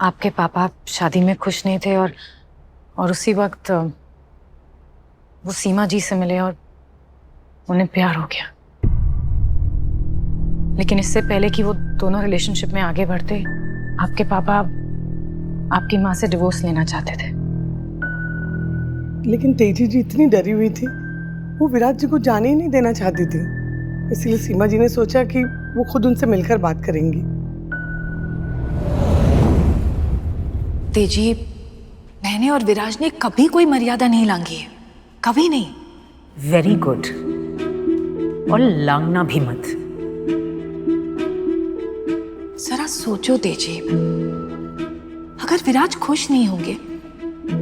आपके पापा शादी में खुश नहीं थे और उसी वक्त वो सीमा जी से मिले और उन्हें प्यार हो गया। लेकिन इससे पहले कि वो दोनों रिलेशनशिप में आगे बढ़ते, आपके पापा आपकी माँ से डिवोर्स लेना चाहते थे। लेकिन तेजी जी इतनी डरी हुई थी, वो विराट जी को जाने ही नहीं देना चाहती थी। इसलिए सीमा जी ने सोचा कि वो खुद उनसे मिलकर बात करेंगी। तेजी, मैंने और विराज ने कभी कोई मर्यादा नहीं लांघी है, कभी नहीं। Very good. और लांघना भी मत। जरा सोचो तेजी, अगर विराज खुश नहीं होंगे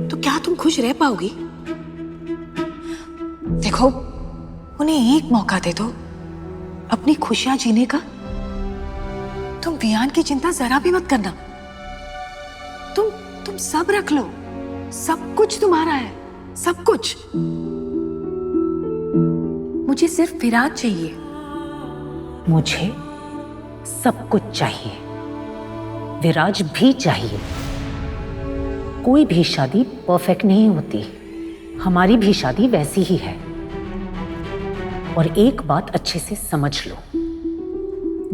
तो क्या तुम खुश रह पाओगी? देखो, उन्हें एक मौका दे दो अपनी खुशियां जीने का। तुम वियान की चिंता जरा भी मत करना। तुम सब रख लो, सब कुछ तुम्हारा है, सब कुछ। मुझे सिर्फ विराज चाहिए। मुझे सब कुछ चाहिए, विराज भी चाहिए। कोई भी शादी परफेक्ट नहीं होती, हमारी भी शादी वैसी ही है। और एक बात अच्छे से समझ लो,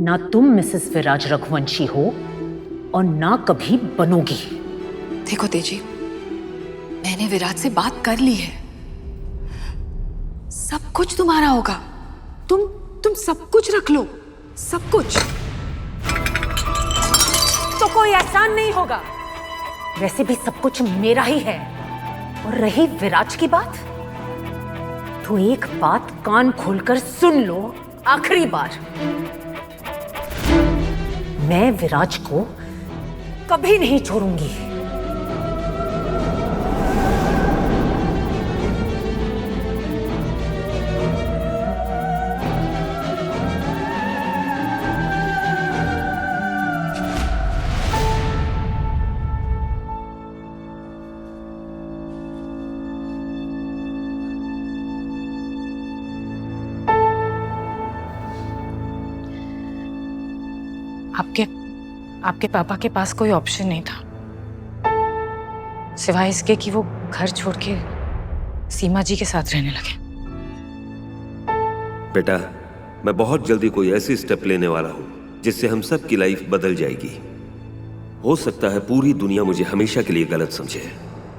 ना तुम मिसेस विराज रघुवंशी हो और ना कभी बनोगी। देखो तेजी, मैंने विराज से बात कर ली है। सब कुछ तुम्हारा होगा। तुम सब कुछ रख लो, सब कुछ। तो कोई एहसान नहीं होगा। वैसे भी सब कुछ मेरा ही है। और रही विराज की बात, तो एक बात कान खोलकर सुन लो, आखिरी बार। मैं विराज को कभी नहीं छोड़ूंगी। आपके पापा के पास कोई ऑप्शन नहीं था सिवाय इसके कि वो घर छोड़ के सीमा जी के साथ रहने लगे। बेटा, मैं बहुत जल्दी कोई ऐसी स्टेप लेने वाला हूं जिससे हम सब की लाइफ बदल जाएगी। हो सकता है पूरी दुनिया मुझे हमेशा के लिए गलत समझे,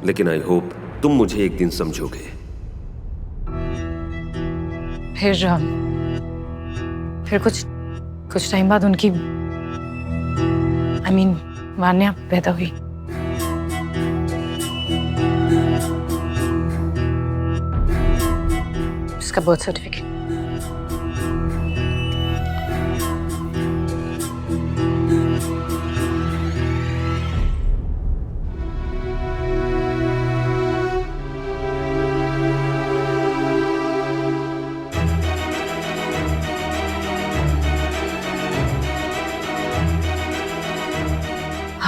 लेकिन आई होप तुम मुझे एक दिन समझोगे। फिर कुछ टाइम बाद उनकी वान्या पैदा हुई। उसका बर्थ सर्टिफिकेट।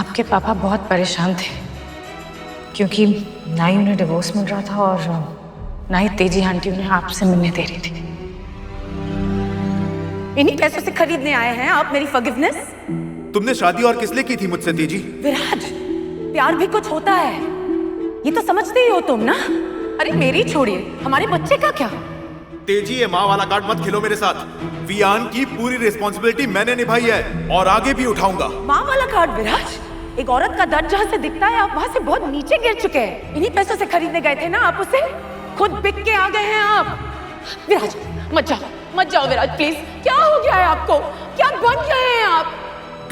आपके पापा बहुत परेशान थे क्योंकि ना ही उन्हें डिवोर्स मिल रहा था और ना ही तेजी आंटी उन्हें आपसे मिलने दे रही थी। इन्हीं पैसों से खरीदने आए हैं आप मेरी फॉरगिवनेस? तुमने शादी और किस लिए की थी मुझसे तेजी? विराज, प्यार भी कुछ होता है, ये तो समझते ही हो तुम ना। अरे मेरी छोड़िए, हमारे बच्चे का क्या? तेजी, ये माँ वाला कार्ड मत खेलो मेरे साथ। वियान की पूरी रिस्पॉन्सिबिलिटी मैंने निभाई है और आगे भी उठाऊंगा। माँ वाला कार्ड? विराज, एक औरत का दर्द जहाँ से दिखता है आप वहाँ से बहुत नीचे गिर चुके हैं। इन्हीं पैसों से खरीदने गए थे ना आप उसे, खुद बिक के आ गए हैं आप। विराज मत जाओ विराज प्लीज। क्या हो गया है आपको? क्या बन गए हैं आप?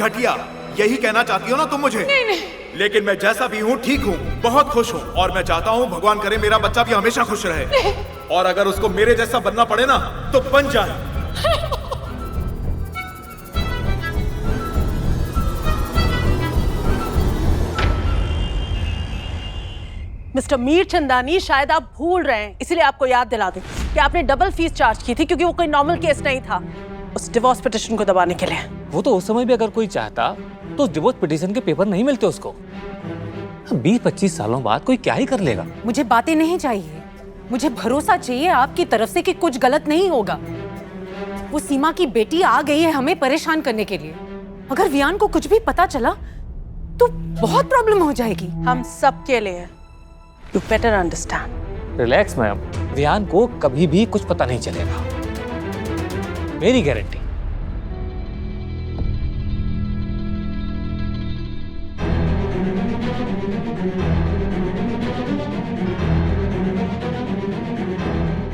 घटिया, यही कहना चाहती हो ना तुम मुझे? नहीं। लेकिन मैं जैसा भी हूँ ठीक हूँ, बहुत खुश हूँ और मैं चाहता हूँ भगवान करे मेरा बच्चा भी हमेशा खुश रहे। नहीं। और अगर उसको मेरे जैसा बनना पड़े ना तो बन जाए। मिस्टर मीर चंदानी, शायद आप भूल रहे हैं, इसलिए आपको याद दिला दूं कि आपने डबल फीस चार्ज की थी क्योंकि वो कोई नॉर्मल केस नहीं था उस डिवोर्स पिटीशन को दबाने के लिए। वो तो उस समय भी अगर कोई चाहता तो उस डिवोर्स पिटीशन के पेपर नहीं मिलते उसको। 20-25 सालों बाद कोई क्या ही कर लेगा। मुझे बातें नहीं चाहिए, मुझे भरोसा चाहिए आपकी तरफ से कि कुछ गलत नहीं होगा। वो सीमा की बेटी आ गई है हमें परेशान करने के लिए। अगर वियान को कुछ भी पता चला तो बहुत प्रॉब्लम हो जाएगी। हम सबके लिए। You better understand. Relax ma'am, Viaan को कभी भी कुछ पता नहीं चलेगा, मेरी गारंटी।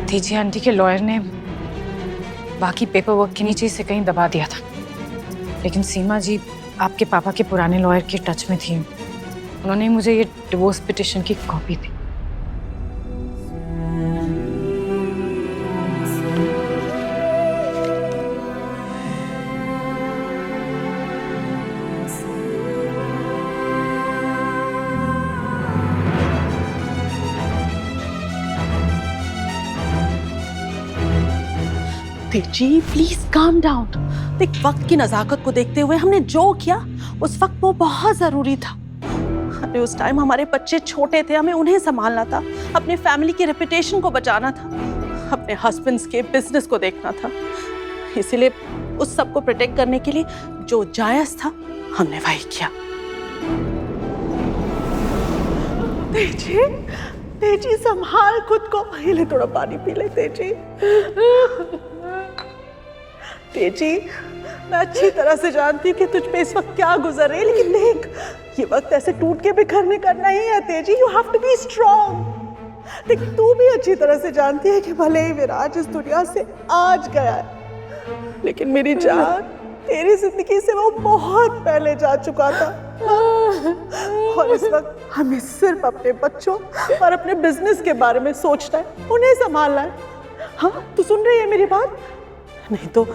तेजी आंटी के लॉयर ने बाकी पेपर वर्क के नीचे से कहीं दबा दिया था, लेकिन सीमा जी आपके पापा के पुराने लॉयर के टच में थी। उन्होंने मुझे ये डिवोर्स पिटिशन की कॉपी दी। जी प्लीज काम डाउन। देख, वक्त की नजाकत को देखते हुए हमने जो किया उस वक्त वो बहुत जरूरी था। अरे उस टाइम हमारे बच्चे छोटे थे, हमें उन्हें संभालना था, अपने फैमिली की रेपुटेशन को बचाना था, अपने हस्बैंड्स के बिजनेस को देखना था। इसीलिए उस सब को प्रोटेक्ट करने के लिए जो जायज था हमने वही किया। तेजी, तेजी संभाल खुद को। पहले थोड़ा पानी पी ले तेजी। तेजी, मैं अच्छी तरह से जानती हूँ कि तुझ पे इस वक्त क्या गुजर रही है, लेकिन देख, ये वक्त ऐसे टूट के बिखरने का नहीं है तेजी। You have to be strong. देख, तू भी अच्छी तरह से जानती है कि भले ही विराज इस दुनिया से आज गया है, लेकिन मेरी जान तेरी जिंदगी से वो बहुत पहले जा चुका था। और इस वक्त हमें सिर्फ अपने बच्चों और अपने बिजनेस के बारे में सोचना है, उन्हें संभालना है। हाँ, तू सुन रही है मेरी बात? नहीं तो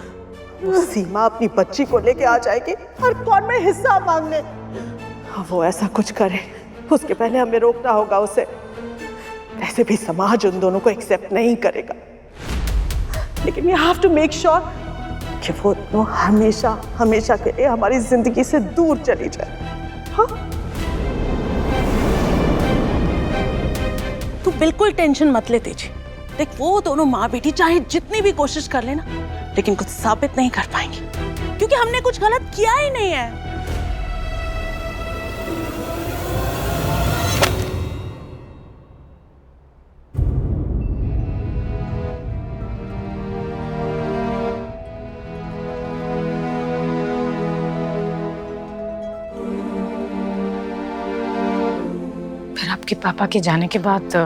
वो सीमा अपनी बच्ची को लेके आ जाएगी और कौन में हिस्सा मांगने। वो ऐसा कुछ करे उसके पहले हमें रोकना होगा उसे। ऐसे भी समाज उन दोनों को एक्सेप्ट नहीं करेगा, लेकिन we have to make sure कि वो दोनों हमेशा हमेशा के लिए हमारी जिंदगी से दूर चली जाए। हाँ, तू बिल्कुल टेंशन मत ले तेजी। देख, वो दोनों माँ बेटी चाहे जितनी भी कोशिश कर लेना, लेकिन कुछ साबित नहीं कर पाएंगे, क्योंकि हमने कुछ गलत किया ही नहीं है। फिर आपके पापा के जाने के बाद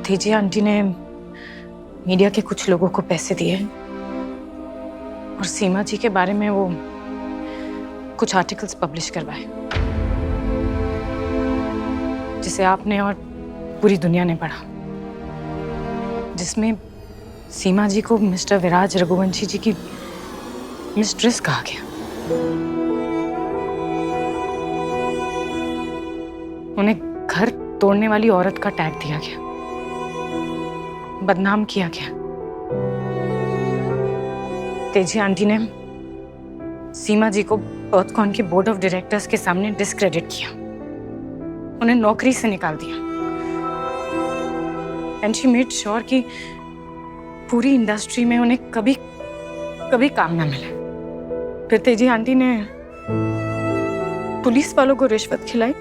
तेजी आंटी ने मीडिया के कुछ लोगों को पैसे दिए और सीमा जी के बारे में वो कुछ आर्टिकल्स पब्लिश करवाए, जिसे आपने और पूरी दुनिया ने पढ़ा, जिसमें सीमा जी को मिस्टर विराज रघुवंशी जी की मिस्ट्रेस कहा गया। उन्हें घर तोड़ने वाली औरत का टैग दिया गया, बदनाम किया गया। तेजी आंटी ने सीमा जी को पॉथकॉन के बोर्ड ऑफ डायरेक्टर्स के सामने डिस्क्रेडिट किया, उन्हें नौकरी से निकाल दिया। एंड शी मेड श्योर कि पूरी इंडस्ट्री में उन्हें कभी कभी काम ना मिले। फिर तेजी आंटी ने पुलिस वालों को रिश्वत खिलाई,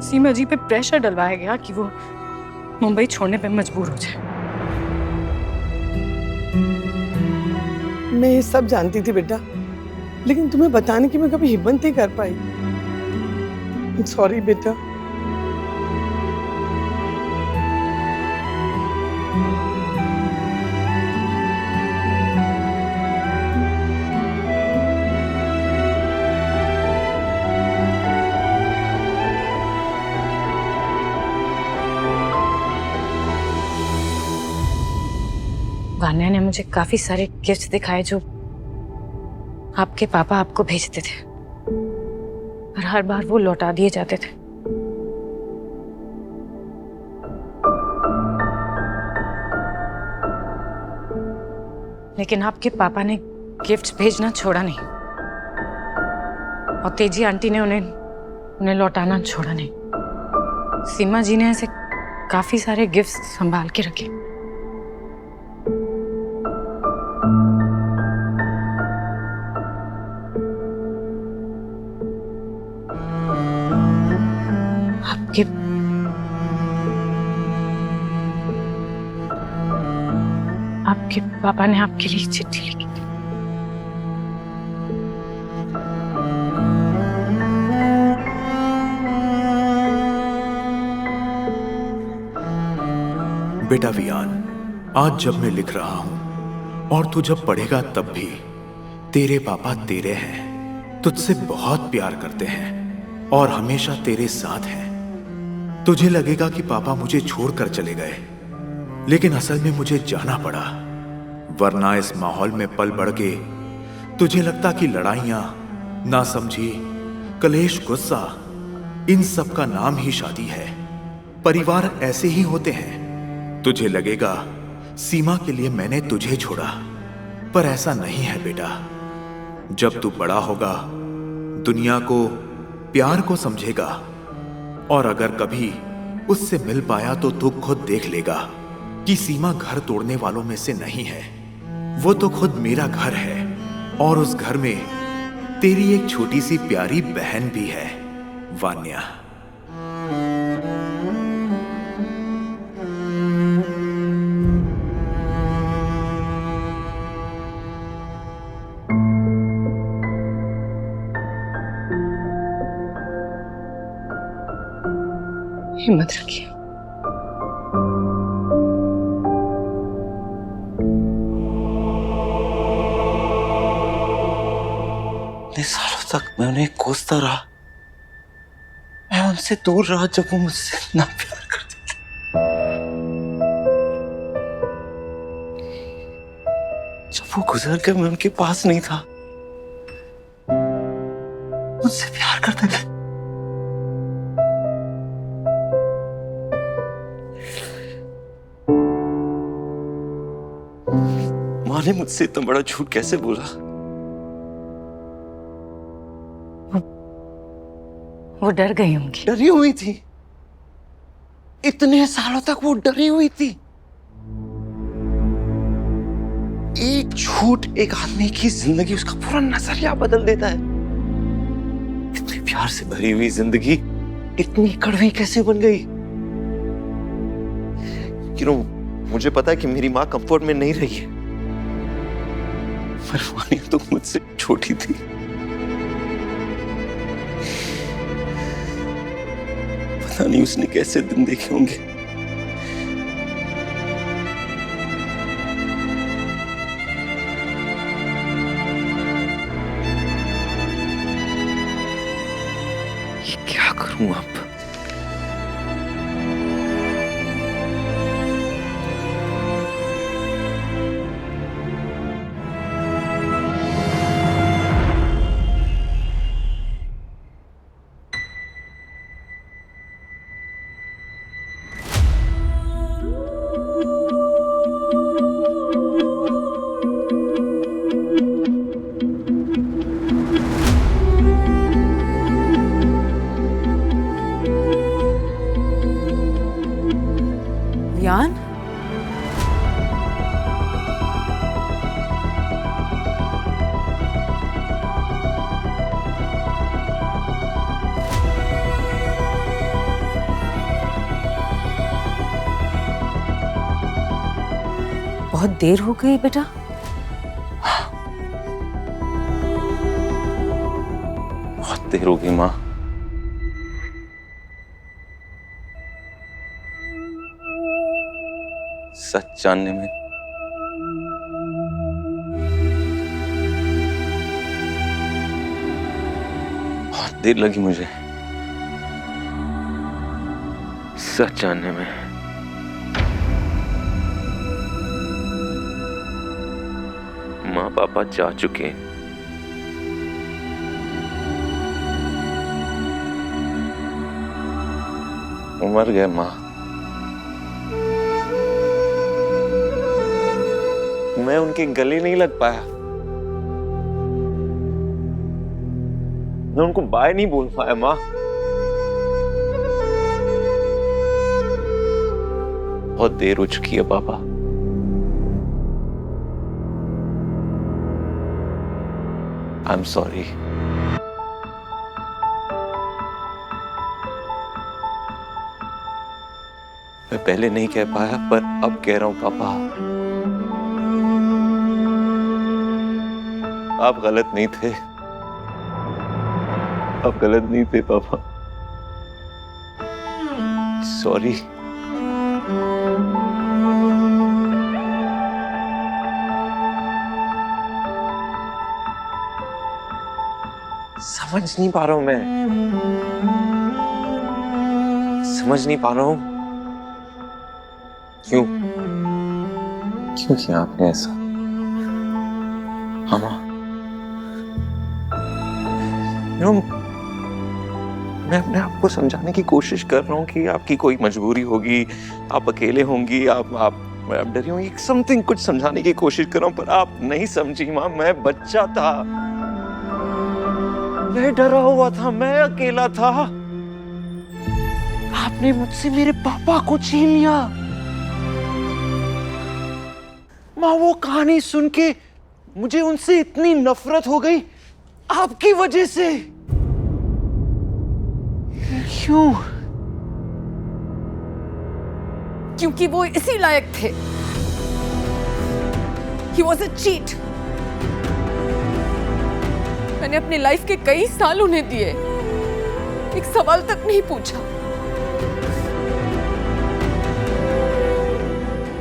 सीमा जी पे प्रेशर डलवाया गया कि वो मुंबई छोड़ने पे मजबूर हो जाए। मैं ये सब जानती थी बेटा, लेकिन तुम्हें बताने की मैं कभी हिम्मत नहीं कर पाई। सॉरी बेटा। वान्या ने मुझे काफी सारे गिफ्ट दिखाए जो आपके पापा आपको भेजते थे, और हर बार वो लौटा दिए जाते थे। लेकिन आपके पापा ने गिफ्ट्स भेजना छोड़ा नहीं, और तेजी आंटी ने उन्हें लौटाना छोड़ा नहीं। सीमा जी ने ऐसे काफी सारे गिफ्ट्स संभाल के रखे। आपके पापा ने आपके लिए चिट्ठी लिखी थी। बेटा वियान, आज जब मैं लिख रहा हूं और तू जब पढ़ेगा तब भी तेरे पापा तेरे हैं, तुझसे बहुत प्यार करते हैं और हमेशा तेरे साथ हैं। तुझे लगेगा कि पापा मुझे छोड़कर चले गए, लेकिन असल में मुझे जाना पड़ा, वरना इस माहौल में पल बढ़ के तुझे लगता कि लड़ाइयां, नासमझी, कलेश, गुस्सा, इन सब का नाम ही शादी है। परिवार ऐसे ही होते हैं। तुझे लगेगा सीमा के लिए मैंने तुझे छोड़ा, पर ऐसा नहीं है बेटा। जब तू बड़ा होगा, दुनिया को, प्यार को समझेगा, और अगर कभी उससे मिल पाया तो तू खुद देख लेगा कि सीमा घर तोड़ने वालों में से नहीं है। वो तो खुद मेरा घर है, और उस घर में तेरी एक छोटी सी प्यारी बहन भी है, वान्या। हिम्मत रखिए। इतने सालों तक मैं उन्हें कोसता रहा, मैं उनसे दूर रहा जब वो मुझसे इतना प्यार करते थे। जब वो गुजर गए मैं उनके पास नहीं था, मुझसे प्यार करते थे। माँ ने मुझसे इतना बड़ा झूठ कैसे बोला? वो डर गई होंगी। डरी हुई थी, इतने सालों तक वो डरी हुई थी। एक झूठ एक आदमी की जिंदगी, उसका पूरा नजरिया बदल देता है। इतने प्यार से भरी हुई जिंदगी इतनी कड़वी कैसे बन गई? मुझे पता है कि मेरी माँ कंफर्ट में नहीं रही है, पर वानिया तो मुझसे छोटी थी। पता नहीं उसने कैसे दिन देखे होंगे। ये क्या करूं अब? वियान, बहुत देर हो गई बेटा। बहुत देर हो गई माँ। सच जानने में बहुत देर लगी मुझे। सच जानने में माँ पापा जा चुके। मर गए माँ। मैं उनके गले नहीं लग पाया, मैं उनको बाय नहीं बोल पाया माँ। बहुत देर हो चुकी है पापा। I am sorry. मैं पहले नहीं कह पाया पर अब कह रहा हूं पापा, आप गलत नहीं थे, आप गलत नहीं थे पापा। सॉरी। समझ नहीं पा रहा हूं मैं, समझ नहीं पा रहा हूं क्यों किया आपने ऐसा। हाँ माँ, मैं अपने आप को समझाने की कोशिश कर रहा हूँ कि आपकी कोई मजबूरी होगी, आप अकेले होंगी, आप डरी होंगी, समथिंग कुछ समझाने की कोशिश कर रहा हूँ पर आप नहीं समझी माँ। मैं बच्चा था, मैं डरा हुआ था, मैं अकेला था। आपने मुझसे मेरे पापा को छीन लिया। माँ वो कहानी सुन के मुझे उनसे इतनी नफरत हो गई आपकी वजह से। क्यों? क्योंकि वो इसी लायक थे। He was a cheat. मैंने अपनी लाइफ के कई साल उन्हें दिए, एक सवाल तक नहीं पूछा।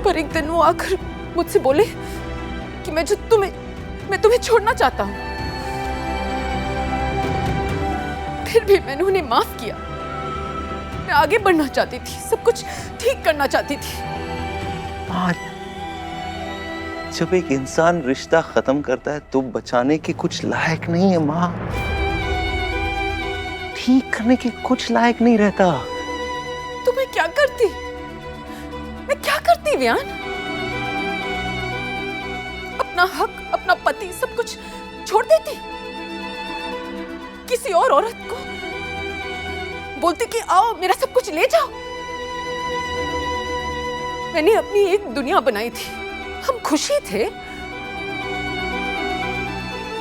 पर एक दिन वो आकर मुझसे बोले कि मैं तुम्हें छोड़ना चाहता हूं। फिर भी मैंने उन्हें माफ किया। मैं आगे बढ़ना चाहती थी, सब कुछ ठीक करना चाहती थी। जब एक इंसान रिश्ता खत्म करता है तो बचाने के कुछ लायक नहीं है माँ, ठीक करने के कुछ लायक नहीं रहता। तो मैं क्या करती? मैं क्या करती वियान? अपना हक, अपना पति, सब कुछ छोड़ देती, किसी और औरत को बोलती कि आओ मेरा सब कुछ ले जाओ। मैंने अपनी एक दुनिया बनाई थी, हम खुशी थे।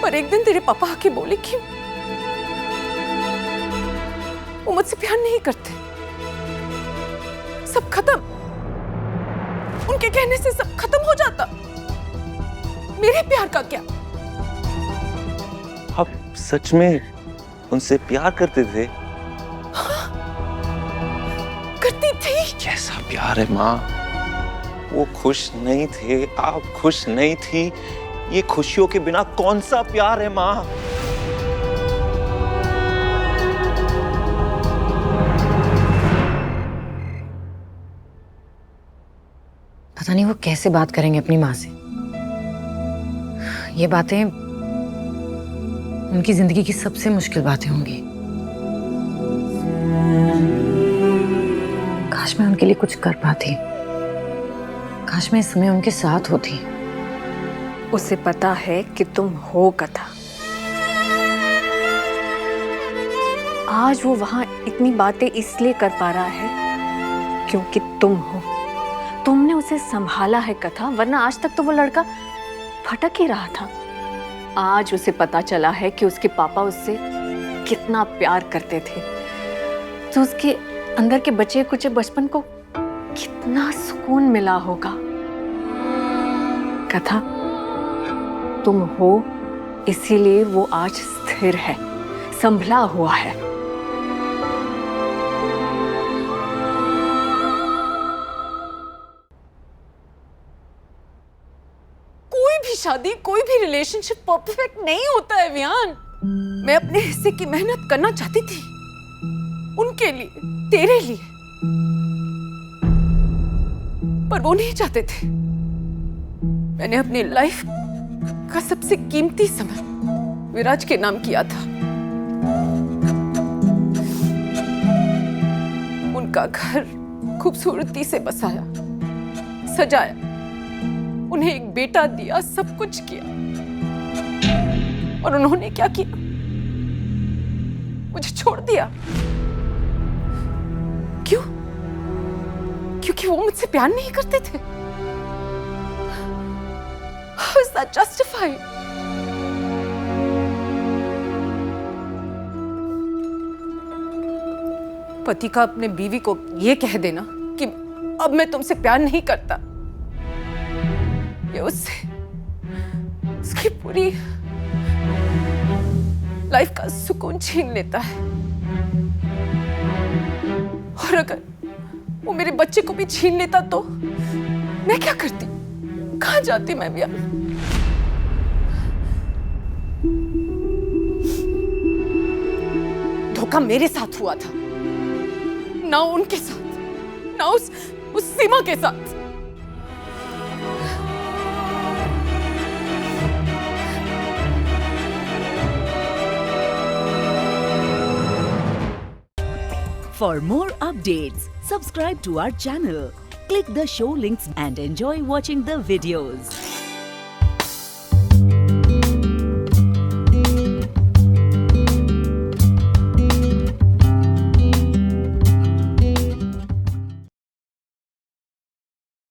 पर एक दिन तेरे पापा आके बोले कि वो मुझसे प्यार नहीं करते, सब खत्म। उनके कहने से सब खत्म हो जाता, मेरे प्यार का क्या? आप सच में उनसे प्यार करते थे? हाँ, करती थी। कैसा प्यार है माँ? वो खुश नहीं थे, आप खुश नहीं थी, ये खुशियों के बिना कौन सा प्यार है माँ? पता नहीं वो कैसे बात करेंगे अपनी माँ से। ये बातें उनकी जिंदगी की सबसे मुश्किल बातें होंगी। काश मैं उनके लिए कुछ कर पाती, काश मैं इस समय उनके साथ होती। उसे पता है कि तुम हो कथा। आज वो वहां इतनी बातें इसलिए कर पा रहा है क्योंकि तुम हो। तुमने उसे संभाला है कथा, वरना आज तक तो वो लड़का भटक ही रहा था। आज उसे पता चला है कि उसके पापा उससे कितना प्यार करते थे, तो उसके अंदर के बचे कुचे बचपन को कितना सुकून मिला होगा। कथा, तुम हो इसीलिए वो आज स्थिर है, संभला हुआ है। कोई भी शादी, कोई भी रिलेशनशिप परफेक्ट नहीं होता है वियान। मैं अपने हिस्से की मेहनत करना चाहती थी, उनके लिए, तेरे लिए, पर वो नहीं चाहते थे। मैंने अपनी लाइफ का सबसे कीमती समय विराज के नाम किया था। उनका घर खूबसूरती से बसाया, सजाया, उन्हें एक बेटा दिया, सब कुछ किया। और उन्होंने क्या किया? मुझे छोड़ दिया। क्यों? क्योंकि वो मुझसे प्यार नहीं करते थे। How is that justified? पति का अपने बीवी को ये कह देना कि अब मैं तुमसे प्यार नहीं करता। ये उससे उसकी पूरी लाइफ का सुकून छीन लेता है। और अगर वो मेरे बच्चे को भी छीन लेता तो मैं क्या करती, कहां जाती मैं भी? धोखा मेरे साथ हुआ था, ना उनके साथ, ना उस सीमा के साथ। For more updates, subscribe to our channel, click the show links and enjoy watching the videos.